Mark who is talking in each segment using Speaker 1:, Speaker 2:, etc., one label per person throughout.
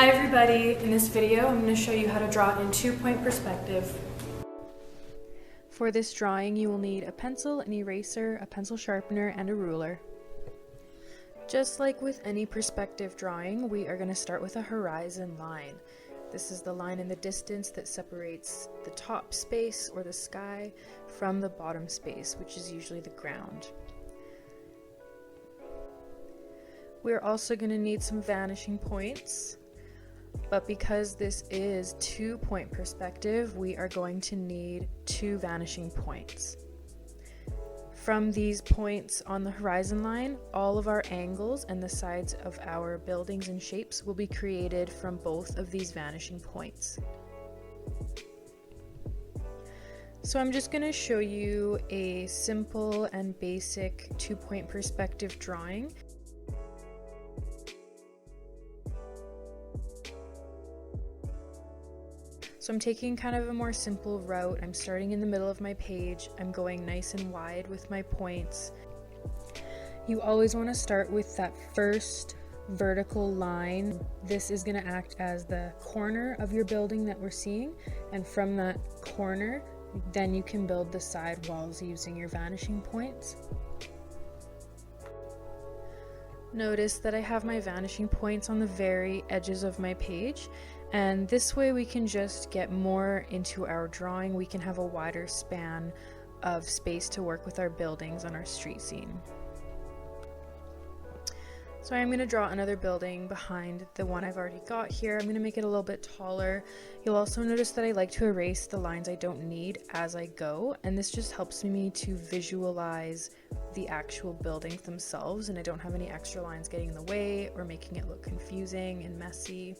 Speaker 1: Hi everybody, in this video I'm going to show you how to draw in 2-point perspective. For this drawing you will need a pencil, an eraser, a pencil sharpener, and a ruler. Just like with any perspective drawing, we are going to start with a horizon line. This is the line in the distance that separates the top space or the sky from the bottom space, which is usually the ground. We're also going to need some vanishing points. But because this is 2-point perspective, we are going to need 2 vanishing points. From these points on the horizon line, all of our angles and the sides of our buildings and shapes will be created from both of these vanishing points. So I'm just going to show you a simple and basic 2-point perspective drawing. So I'm taking kind of a more simple route. I'm starting in the middle of my page. I'm going nice and wide with my points. You always want to start with that first vertical line. This is going to act as the corner of your building that we're seeing. And from that corner, then you can build the side walls using your vanishing points. Notice that I have my vanishing points on the very edges of my page. And this way we can just get more into our drawing. We can have a wider span of space to work with our buildings on our street scene. So I'm going to draw another building behind the one I've already got here. I'm going to make it a little bit taller. You'll also notice that I like to erase the lines I don't need as I go, and this just helps me to visualize the actual buildings themselves, and I don't have any extra lines getting in the way or making it look confusing and messy.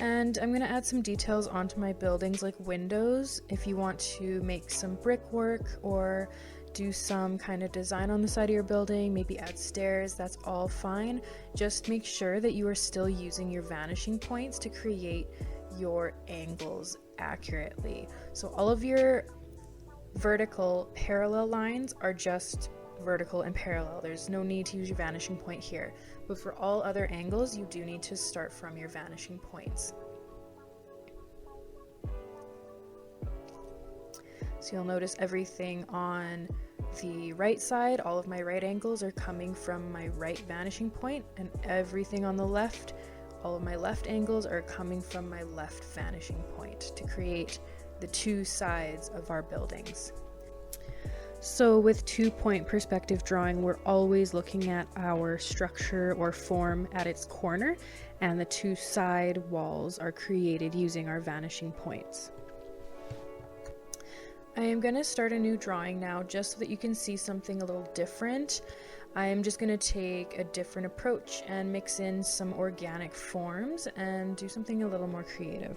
Speaker 1: And I'm going to add some details onto my buildings like windows. If you want to make some brickwork or do some kind of design on the side of your building, maybe add stairs, that's all fine. Just make sure that you are still using your vanishing points to create your angles accurately. So all of your vertical parallel lines are just vertical and parallel. There's no need to use your vanishing point here. But for all other angles, you do need to start from your vanishing points. So you'll notice everything on the right side, all of my right angles are coming from my right vanishing point, and everything on the left, all of my left angles are coming from my left vanishing point to create the 2 sides of our buildings. So with 2-point perspective drawing, we're always looking at our structure or form at its corner, and the 2 side walls are created using our vanishing points. I am going to start a new drawing now just so that you can see something a little different. I am just going to take a different approach and mix in some organic forms and do something a little more creative.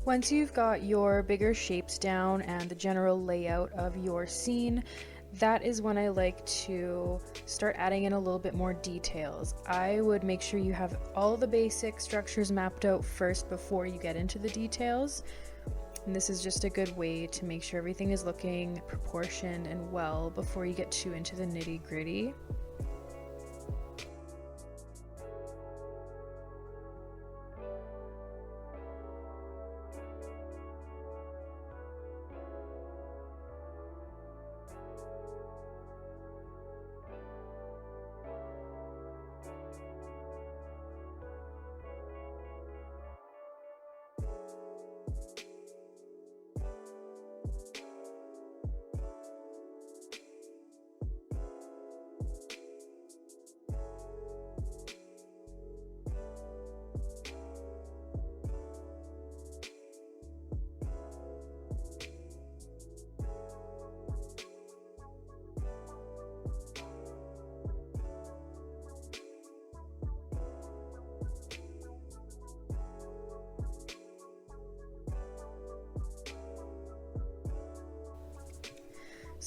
Speaker 1: Once you've got your bigger shapes down and the general layout of your scene, that is when I like to start adding in a little bit more details. I would make sure you have all the basic structures mapped out first before you get into the details. And this is just a good way to make sure everything is looking proportioned and well before you get too into the nitty-gritty.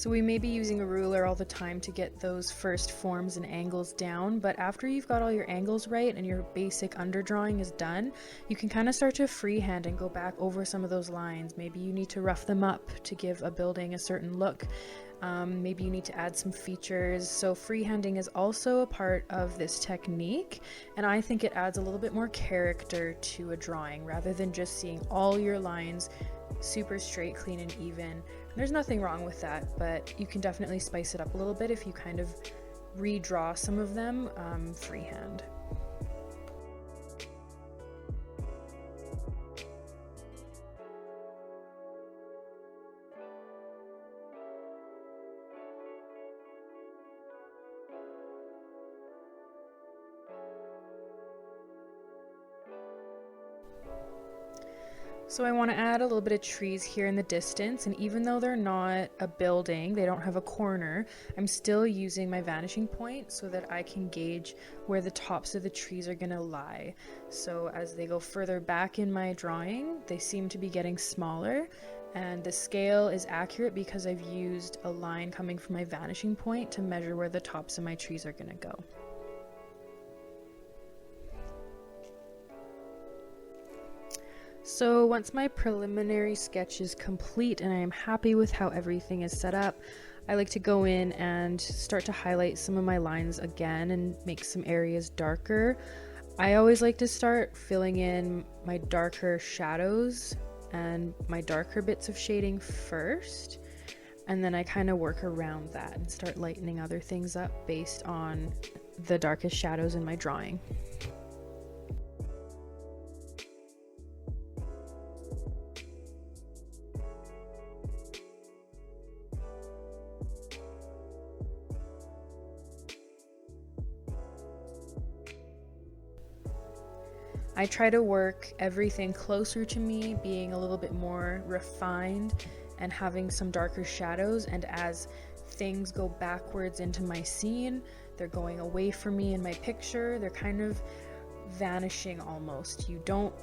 Speaker 1: So we may be using a ruler all the time to get those first forms and angles down, but after you've got all your angles right and your basic underdrawing is done, you can kind of start to freehand and go back over some of those lines. Maybe you need to rough them up to give a building a certain look. Maybe you need to add some features. So freehanding is also a part of this technique, and I think it adds a little bit more character to a drawing rather than just seeing all your lines super straight, clean, and even. There's nothing wrong with that, but you can definitely spice it up a little bit if you kind of redraw some of them freehand. So I want to add a little bit of trees here in the distance, and even though they're not a building, they don't have a corner, I'm still using my vanishing point so that I can gauge where the tops of the trees are going to lie. So as they go further back in my drawing, they seem to be getting smaller, and the scale is accurate because I've used a line coming from my vanishing point to measure where the tops of my trees are going to go. So once my preliminary sketch is complete and I am happy with how everything is set up, I like to go in and start to highlight some of my lines again and make some areas darker. I always like to start filling in my darker shadows and my darker bits of shading first, and then I kind of work around that and start lightening other things up based on the darkest shadows in my drawing. I try to work everything closer to me, being a little bit more refined and having some darker shadows, and as things go backwards into my scene, they're going away from me in my picture, they're kind of vanishing almost. You don't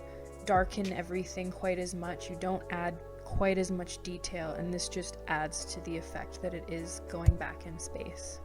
Speaker 1: darken everything quite as much, you don't add quite as much detail, and this just adds to the effect that it is going back in space.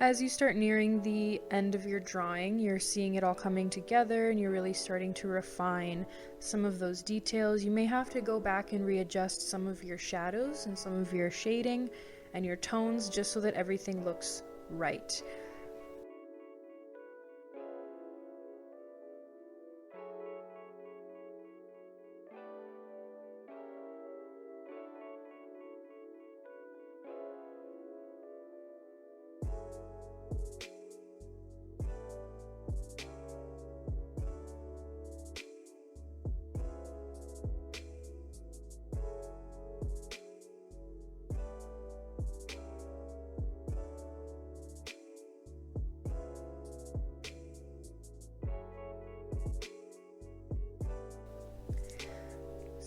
Speaker 1: As you start nearing the end of your drawing, you're seeing it all coming together and you're really starting to refine some of those details. You may have to go back and readjust some of your shadows and some of your shading and your tones just so that everything looks right.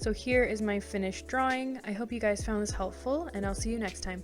Speaker 1: So here is my finished drawing. I hope you guys found this helpful, and I'll see you next time.